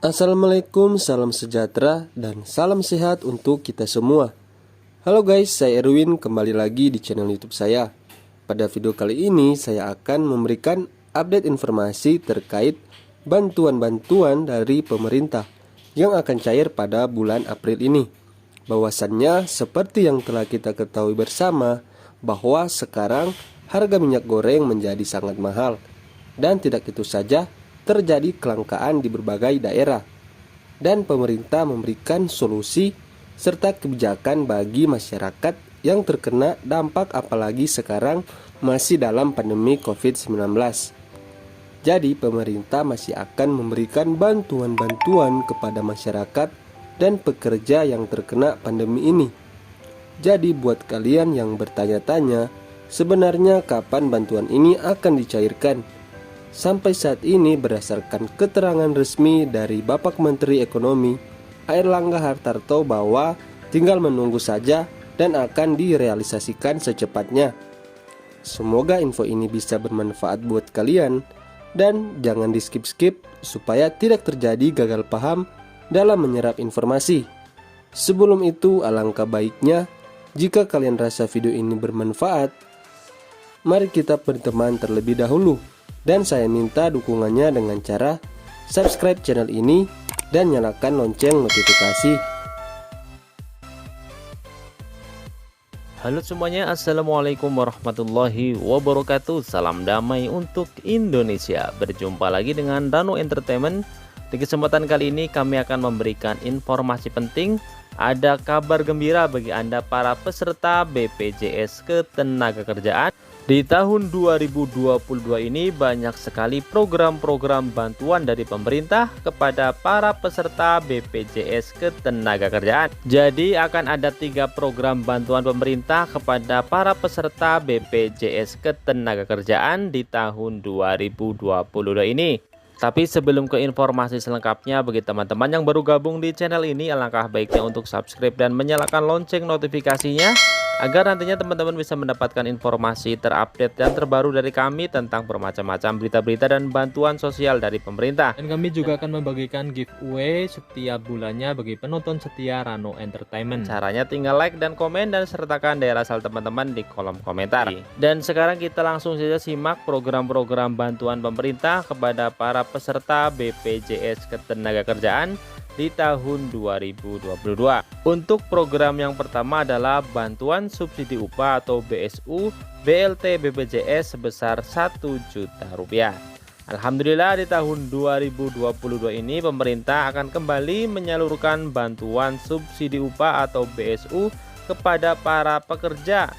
Assalamualaikum, salam sejahtera, dan salam sehat untuk kita semua. Halo guys, saya Erwin, kembali lagi di channel YouTube saya. Pada video kali ini, saya akan memberikan update informasi terkait bantuan-bantuan dari pemerintah yang akan cair pada bulan April ini. Bahwasannya, seperti yang telah kita ketahui bersama, bahwa sekarang harga minyak goreng menjadi sangat mahal. Dan tidak itu saja, terjadi kelangkaan di berbagai daerah, dan pemerintah memberikan solusi serta kebijakan bagi masyarakat yang terkena dampak, apalagi sekarang masih dalam pandemi COVID-19. Jadi pemerintah masih akan memberikan bantuan-bantuan kepada masyarakat dan pekerja yang terkena pandemi ini. Jadi buat kalian yang bertanya-tanya, sebenarnya kapan bantuan ini akan dicairkan? Sampai saat ini berdasarkan keterangan resmi dari Bapak Menteri Ekonomi Airlangga Hartarto bahwa tinggal menunggu saja dan akan direalisasikan secepatnya. Semoga info ini bisa bermanfaat buat kalian dan jangan di skip-skip supaya tidak terjadi gagal paham dalam menyerap informasi. Sebelum itu, alangkah baiknya jika kalian rasa video ini bermanfaat, mari kita berteman terlebih dahulu. Dan saya minta dukungannya dengan cara subscribe channel ini dan nyalakan lonceng notifikasi. Halo semuanya, assalamualaikum warahmatullahi wabarakatuh. Salam damai untuk Indonesia. Berjumpa lagi dengan Rano Entertainment. Di kesempatan kali ini kami akan memberikan informasi penting. Ada kabar gembira bagi Anda para peserta BPJS Ketenagakerjaan. Di tahun 2022 ini banyak sekali program-program bantuan dari pemerintah kepada para peserta BPJS Ketenagakerjaan. Jadi akan ada 3 program bantuan pemerintah kepada para peserta BPJS Ketenagakerjaan di tahun 2022 ini. Tapi sebelum ke informasi selengkapnya, bagi teman-teman yang baru gabung di channel ini, alangkah baiknya untuk subscribe dan menyalakan lonceng notifikasinya agar nantinya teman-teman bisa mendapatkan informasi terupdate dan terbaru dari kami tentang bermacam-macam berita-berita dan bantuan sosial dari pemerintah. Dan kami juga akan membagikan giveaway setiap bulannya bagi penonton setia Rano Entertainment. Caranya tinggal like dan komen dan sertakan daerah asal teman-teman di kolom komentar. Dan sekarang kita langsung saja simak program-program bantuan pemerintah kepada para peserta BPJS Ketenagakerjaan di tahun 2022. Untuk program yang pertama adalah bantuan subsidi upah atau BSU BLT BPJS sebesar Rp1.000.000. Alhamdulillah di tahun 2022 ini pemerintah akan kembali menyalurkan bantuan subsidi upah atau BSU kepada para pekerja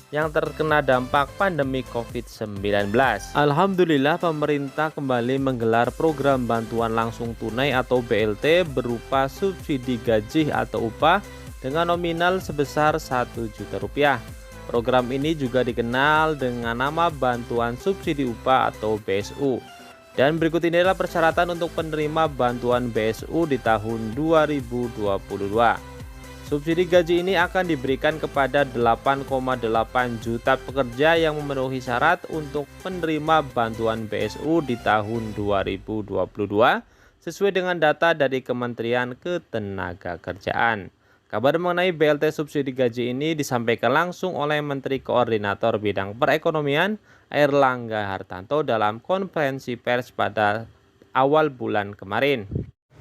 yang terkena dampak pandemi COVID-19. Alhamdulillah pemerintah kembali menggelar program bantuan langsung tunai atau BLT berupa subsidi gaji atau upah dengan nominal sebesar Rp1.000.000. Program ini juga dikenal dengan nama bantuan subsidi upah atau BSU. Dan berikut ini adalah persyaratan untuk penerima bantuan BSU di tahun 2022. Subsidi gaji ini akan diberikan kepada 8,8 juta pekerja yang memenuhi syarat untuk penerima bantuan BSU di tahun 2022 sesuai dengan data dari Kementerian Ketenagakerjaan. Kabar mengenai BLT subsidi gaji ini disampaikan langsung oleh Menteri Koordinator Bidang Perekonomian Airlangga Hartarto dalam konferensi pers pada awal bulan kemarin.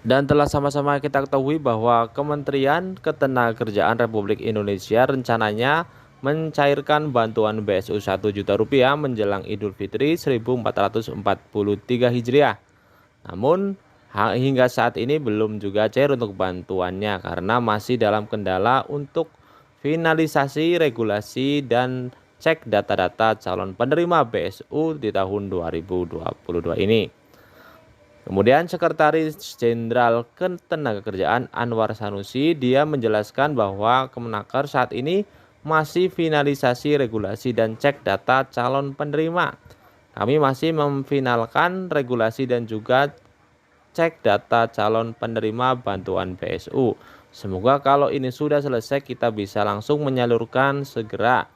Dan telah sama-sama kita ketahui bahwa Kementerian Ketenagakerjaan Republik Indonesia rencananya mencairkan bantuan BSU Rp1.000.000 menjelang Idul Fitri 1443 Hijriah. Namun hingga saat ini belum juga cair untuk bantuannya karena masih dalam kendala untuk finalisasi regulasi dan cek data-data calon penerima BSU di tahun 2022 ini. Kemudian Sekretaris Jenderal Ketenagakerjaan Anwar Sanusi dia menjelaskan bahwa Kemenaker saat ini masih finalisasi regulasi dan cek data calon penerima. Kami masih memfinalkan regulasi dan juga cek data calon penerima bantuan BSU. Semoga kalau ini sudah selesai kita bisa langsung menyalurkan segera.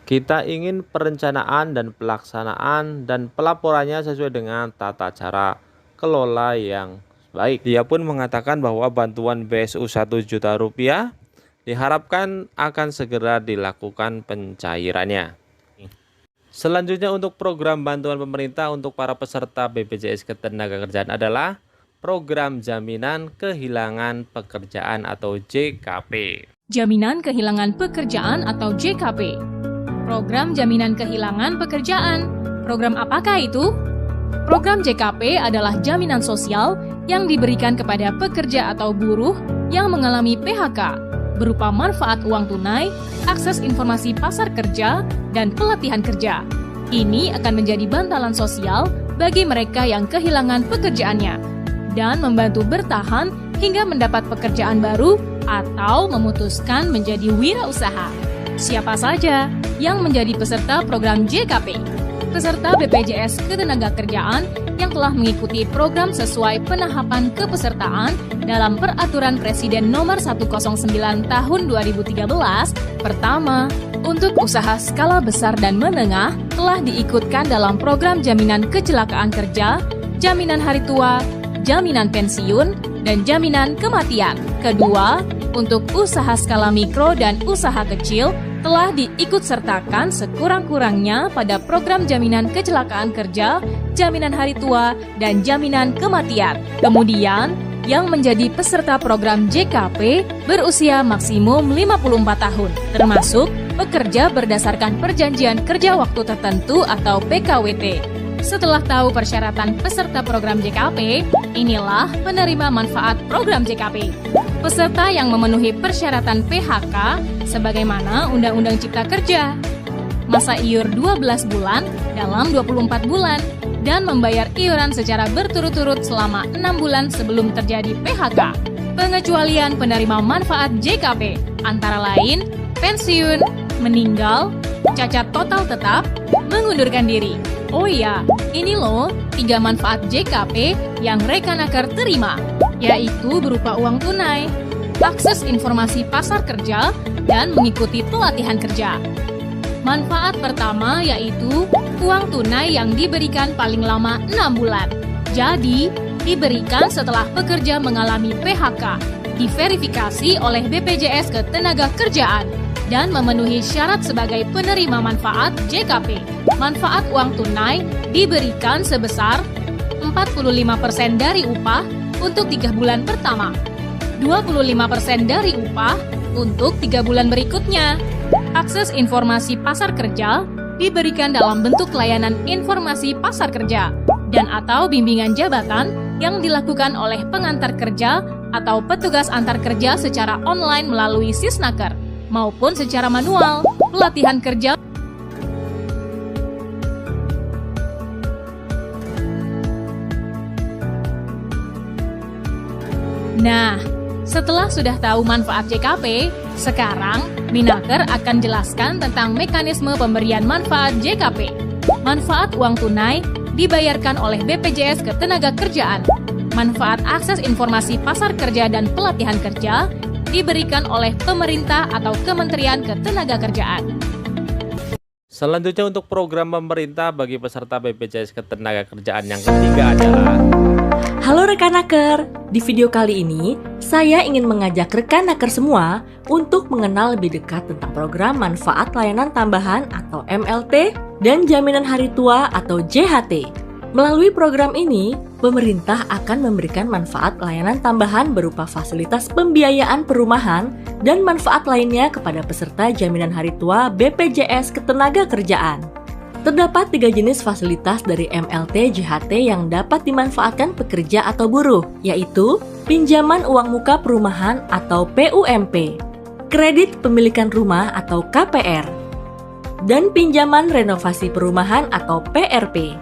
Kita ingin perencanaan dan pelaksanaan dan pelaporannya sesuai dengan tata cara kelola yang Baik, dia pun mengatakan bahwa bantuan BSU 1 juta rupiah diharapkan akan segera dilakukan pencairannya. Selanjutnya untuk program bantuan pemerintah untuk para peserta BPJS Ketenagakerjaan adalah program jaminan kehilangan pekerjaan atau JKP. Jaminan kehilangan pekerjaan atau JKP. Program jaminan kehilangan pekerjaan. Program apakah itu? Program JKP adalah jaminan sosial yang diberikan kepada pekerja atau buruh yang mengalami PHK berupa manfaat uang tunai, akses informasi pasar kerja, dan pelatihan kerja. Ini akan menjadi bantalan sosial bagi mereka yang kehilangan pekerjaannya dan membantu bertahan hingga mendapat pekerjaan baru atau memutuskan menjadi wirausaha. Siapa saja yang menjadi peserta program JKP? Peserta BPJS Ketenagakerjaan yang telah mengikuti program sesuai penahapan kepesertaan dalam Peraturan Presiden Nomor 109 Tahun 2013. Pertama, untuk usaha skala besar dan menengah telah diikutkan dalam program jaminan kecelakaan kerja, jaminan hari tua, jaminan pensiun, dan jaminan kematian. Kedua, untuk usaha skala mikro dan usaha kecil telah diikutsertakan sekurang-kurangnya pada program jaminan kecelakaan kerja, jaminan hari tua, dan jaminan kematian. Kemudian, yang menjadi peserta program JKP berusia maksimum 54 tahun, termasuk pekerja berdasarkan perjanjian kerja waktu tertentu atau PKWT. Setelah tahu persyaratan peserta program JKP, inilah penerima manfaat program JKP. Peserta yang memenuhi persyaratan PHK sebagaimana Undang-Undang Cipta Kerja. Masa iur 12 bulan dalam 24 bulan dan membayar iuran secara berturut-turut selama 6 bulan sebelum terjadi PHK. Pengecualian penerima manfaat JKP antara lain pensiun, meninggal, cacat total tetap, mengundurkan diri. Oh iya, ini loh 3 manfaat JKP yang Rekanaker terima, yaitu berupa uang tunai, akses informasi pasar kerja, dan mengikuti pelatihan kerja. Manfaat pertama yaitu uang tunai yang diberikan paling lama 6 bulan. Jadi, diberikan setelah pekerja mengalami PHK, diverifikasi oleh BPJS Ketenagakerjaan, dan memenuhi syarat sebagai penerima manfaat JKP. Manfaat uang tunai diberikan sebesar 45% dari upah untuk 3 bulan pertama, 25% dari upah untuk 3 bulan berikutnya. Akses informasi pasar kerja diberikan dalam bentuk layanan informasi pasar kerja dan atau bimbingan jabatan yang dilakukan oleh pengantar kerja atau petugas antar kerja secara online melalui Sisnaker maupun secara manual. Pelatihan kerja Nah, setelah sudah tahu manfaat JKP, sekarang Minaker akan jelaskan tentang mekanisme pemberian manfaat JKP. Manfaat uang tunai dibayarkan oleh BPJS Ketenagakerjaan. Manfaat akses informasi pasar kerja dan pelatihan kerja diberikan oleh pemerintah atau Kementerian Ketenagakerjaan. Selanjutnya untuk program pemerintah bagi peserta BPJS Ketenagakerjaan yang ketiga adalah Halo Rekanaker, di video kali ini saya ingin mengajak Rekanaker semua untuk mengenal lebih dekat tentang program manfaat layanan tambahan atau MLT dan jaminan hari tua atau JHT. Melalui program ini, pemerintah akan memberikan manfaat layanan tambahan berupa fasilitas pembiayaan perumahan dan manfaat lainnya kepada peserta jaminan hari tua BPJS Ketenagakerjaan. Terdapat 3 jenis fasilitas dari MLT JHT yang dapat dimanfaatkan pekerja atau buruh, yaitu pinjaman uang muka perumahan atau PUMP, kredit pemilikan rumah atau KPR, dan pinjaman renovasi perumahan atau PRP.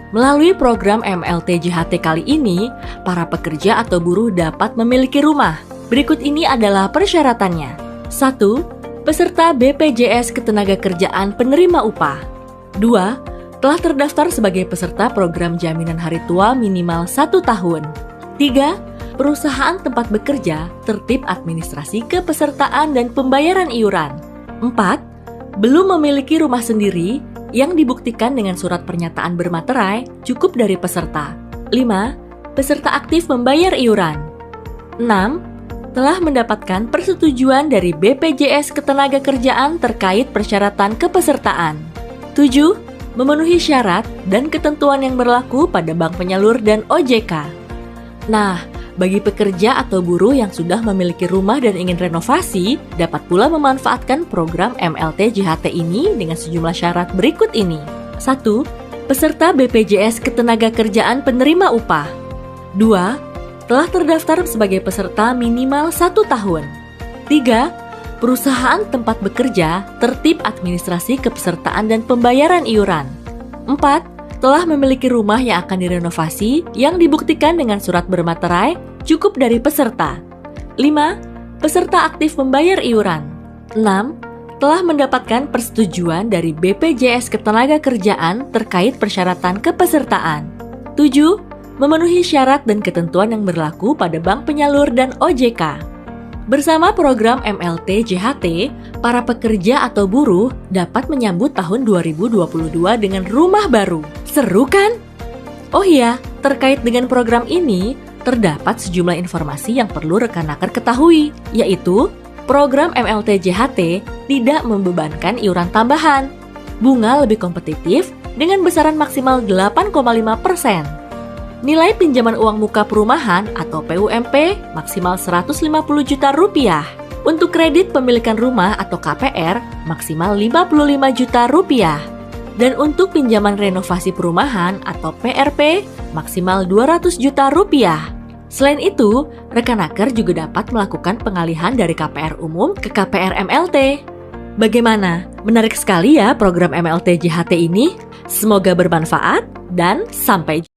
Melalui program MLT JHT kali ini, para pekerja atau buruh dapat memiliki rumah. Berikut ini adalah persyaratannya. 1. Peserta BPJS Ketenagakerjaan penerima upah. 2. Telah terdaftar sebagai peserta program jaminan hari tua minimal 1 tahun. 3. Perusahaan tempat bekerja tertib administrasi kepesertaan dan pembayaran iuran. 4. Belum memiliki rumah sendiri yang dibuktikan dengan surat pernyataan bermaterai cukup dari peserta. 5. peserta aktif membayar iuran. 6. Telah mendapatkan persetujuan dari BPJS Ketenagakerjaan terkait persyaratan kepesertaan. 7. Memenuhi syarat dan ketentuan yang berlaku pada bank penyalur dan OJK. Nah, bagi pekerja atau buruh yang sudah memiliki rumah dan ingin renovasi, dapat pula memanfaatkan program MLT JHT ini dengan sejumlah syarat berikut ini. 1. Peserta BPJS Ketenagakerjaan penerima upah. 2. Telah terdaftar sebagai peserta minimal 1 tahun. 3. Perusahaan tempat bekerja, tertib administrasi kepesertaan dan pembayaran iuran. 4. Telah memiliki rumah yang akan direnovasi yang dibuktikan dengan surat bermaterai cukup dari peserta. 5. Peserta aktif membayar iuran. 6. Telah mendapatkan persetujuan dari BPJS Ketenagakerjaan terkait persyaratan kepesertaan. 7. Memenuhi syarat dan ketentuan yang berlaku pada bank penyalur dan OJK. Bersama program MLT JHT, para pekerja atau buruh dapat menyambut tahun 2022 dengan rumah baru. Seru kan? Oh iya, terkait dengan program ini, terdapat sejumlah informasi yang perlu rekan naker ketahui, yaitu program MLT JHT tidak membebankan iuran tambahan, bunga lebih kompetitif dengan besaran maksimal 8,5%. Nilai pinjaman uang muka perumahan atau PUMP maksimal Rp150 juta. Untuk kredit pemilikan rumah atau KPR maksimal Rp55 juta. Dan untuk pinjaman renovasi perumahan atau PRP maksimal Rp200 juta. Selain itu, rekan naker juga dapat melakukan pengalihan dari KPR umum ke KPR MLT. Bagaimana? Menarik sekali ya program MLT JHT ini? Semoga bermanfaat dan sampai jumpa.